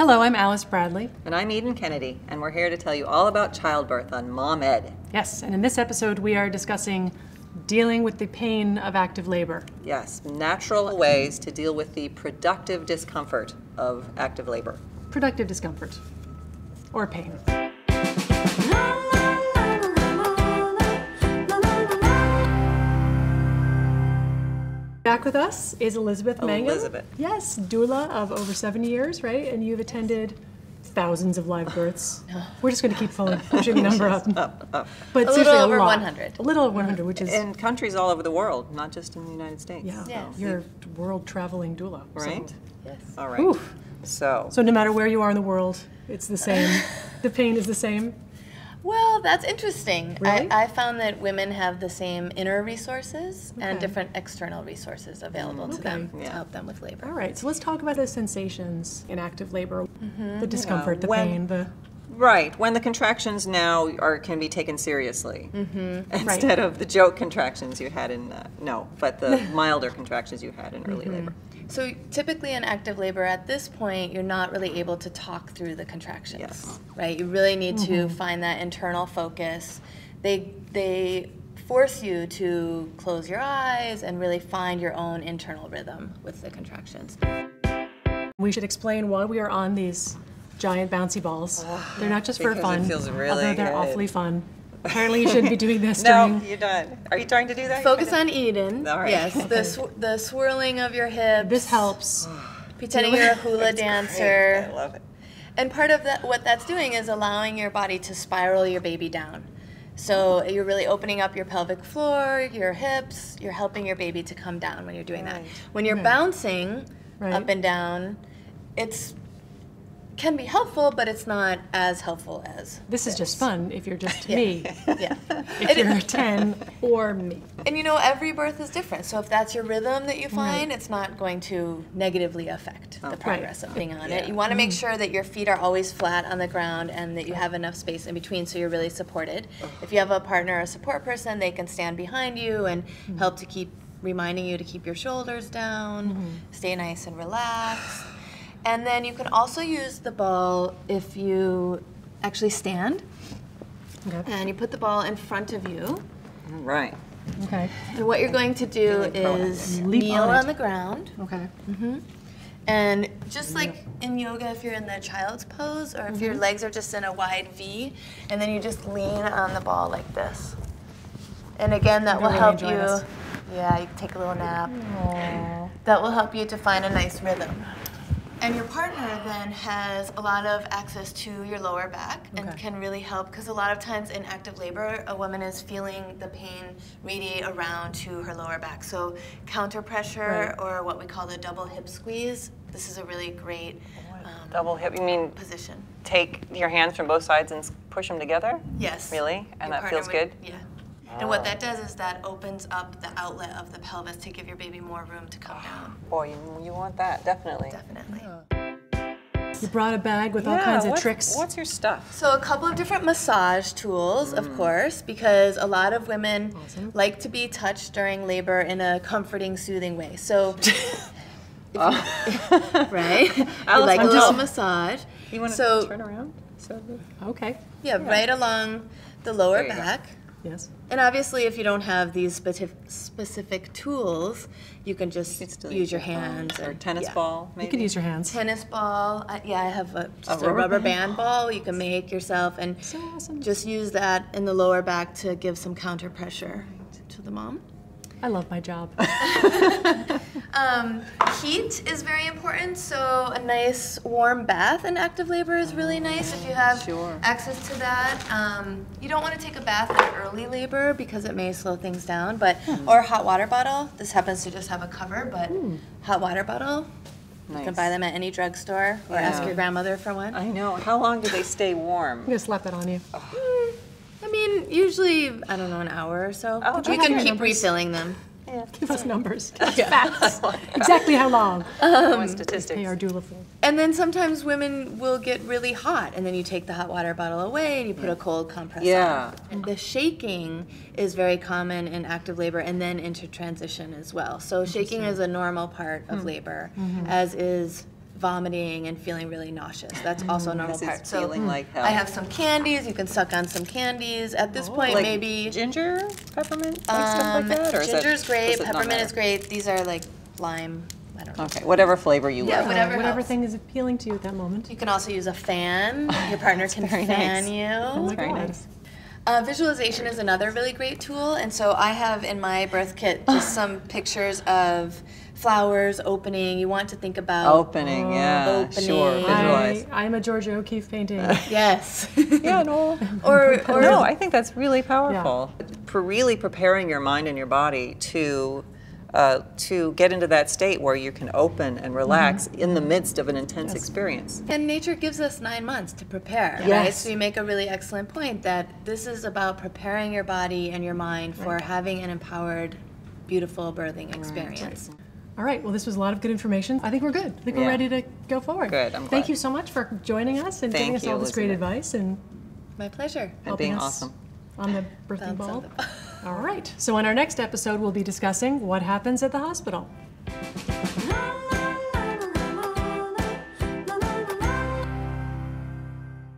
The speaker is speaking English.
Hello, I'm Alice Bradley. And I'm Eden Kennedy, and we're here to tell you all about childbirth on Mom Ed. Yes, and in this episode we are discussing dealing with the pain of active labor. Yes, natural ways to deal with the productive discomfort of active labor. Productive discomfort. Or pain. Back with us is Elizabeth Mangan. Elizabeth. Yes, doula of over 7 years, right? And you've attended thousands of live births. We're just going to keep pushing the number up. Up. But a little over 100. A little over 100, which is... In countries all over the world, not just in the United States. Yeah, Yes. you're a world-traveling doula. Right? So. Yes. All right. Oof. So So no matter where you are in the world, it's the same. The pain is the same. Well, that's interesting. Really? I found that women have the same inner resources and different external resources available to them to Yeah. help them with labor. All right, so let's talk about the sensations in active labor. The discomfort, the when- pain, the... right, when the contractions now can be taken seriously, instead of the joke contractions you had in the milder contractions you had in early labor. So typically in active labor at this point, you're not really able to talk through the contractions, Yes. right? You really need to find that internal focus. They force you to close your eyes and really find your own internal rhythm with the contractions. We should explain why we are on these giant bouncy balls. They're not just for Because fun, it feels really although they're good. awfully fun. Apparently you shouldn't be doing this No, during... you're done. Are you trying to do that? Focus on Eden. All right. Yes, the swirling of your hips. This helps. Pretending you're a hula It's dancer. great. I love it. And part of that, what that's doing is allowing your body to spiral your baby down. So you're really opening up your pelvic floor, your hips. You're helping your baby to come down when you're doing that. When you're bouncing up and down, can be helpful, but it's not as helpful as This is just fun if you're just me. Yeah. If you're 10 or me. And you know, every birth is different. So if that's your rhythm that you find, it's not going to negatively affect the progress of being on it. You want to make sure that your feet are always flat on the ground and that you have enough space in between so you're really supported. If you have a partner or a support person, they can stand behind you and help to keep reminding you to keep your shoulders down, stay nice and relaxed. And then you can also use the ball if you actually stand. Okay. And you put the ball in front of you. Right. Okay. And what you're going to do is Leap kneel on it. on the ground. Okay. And just like in yoga, if you're in the child's pose, or if your legs are just in a wide V, and then you just lean on the ball like this. And again, that will really help enjoy you. this. Yeah, you can take a little nap. Aww. That will help you to find a nice rhythm. And your partner then has a lot of access to your lower back and can really help, because a lot of times in active labor, a woman is feeling the pain radiate around to her lower back. So counter pressure or what we call the double hip squeeze, this is a really great Double hip, you mean position. take your hands from both sides and push them together? Yes. Really? And Your that feels partner good? would- Yeah. And what that does is that opens up the outlet of the pelvis to give your baby more room to come down. Boy, you want that, definitely. Definitely. You brought a bag with all kinds of tricks. What's your stuff? So a couple of different massage tools, of course, because a lot of women like to be touched during labor in a comforting, soothing way. So, right? You like a little massage. You want to So, turn around? Okay. yeah, right along the lower There you go. back. Yes. And obviously, if you don't have these specific tools, you can just Still use your hands. Or and- tennis yeah. ball, maybe? You can use your hands. Tennis ball. I have just a rubber rubber band band ball you can make yourself, and So awesome. just use that in the lower back to give some counter pressure to the mom. I love my job. Heat is very important, so a nice warm bath in active labor is really nice if you have access to that. You don't want to take a bath in early labor because it may slow things down, but or a hot water bottle. This happens to just have a cover, but hot water bottle. You can buy them at any drugstore or ask your grandmother for one. I know. How long do they stay warm? I'm going to slap that on you. I mean, usually, I don't know, an hour or so. Oh, You okay. can keep Numbers. refilling them. Give us numbers. Give us facts. Exactly how long. Statistics. Pay our doula for. And then sometimes women will get really hot, and then you take the hot water bottle away and you put a cold compress on. And the shaking is very common in active labor and then into transition as well. So shaking is a normal part of labor, as is vomiting and feeling really nauseous. That's also a normal This is part. So feeling like hell. I have some candies. You can suck on some candies. At this point, Like maybe ginger, peppermint, like stuff like that? Or is ginger's that, great. does it not Peppermint matter? is great. These are like lime. I don't know. Okay, whatever flavor you Yeah, like. whatever Whatever helps. thing is appealing to you at that moment. You can also use a fan. Your partner can very fan nice. Oh you. my Very God. nice. Visualization is another really great tool, and so I have in my birth kit just some pictures of flowers opening. You want to think about Opening, yeah, sure, Opening. visualize. I'm a Georgia O'Keeffe painting. yes, Yeah, no. or No, I think that's really powerful. For really preparing your mind and your body to get into that state where you can open and relax in the midst of an intense experience. And nature gives us 9 months to prepare, right? Yes. So you make a really excellent point that this is about preparing your body and your mind for having an empowered, beautiful birthing experience. All right, well, this was a lot of good information. I think we're good. I think we're Yeah. ready to go forward. Good, I'm Thank glad. you so much for joining us and giving Thank us all you, this great Elizabeth. advice and My pleasure. And helping being us awesome. on the birthing Bounce on ball. the ball. All right, so in our next episode, we'll be discussing what happens at the hospital.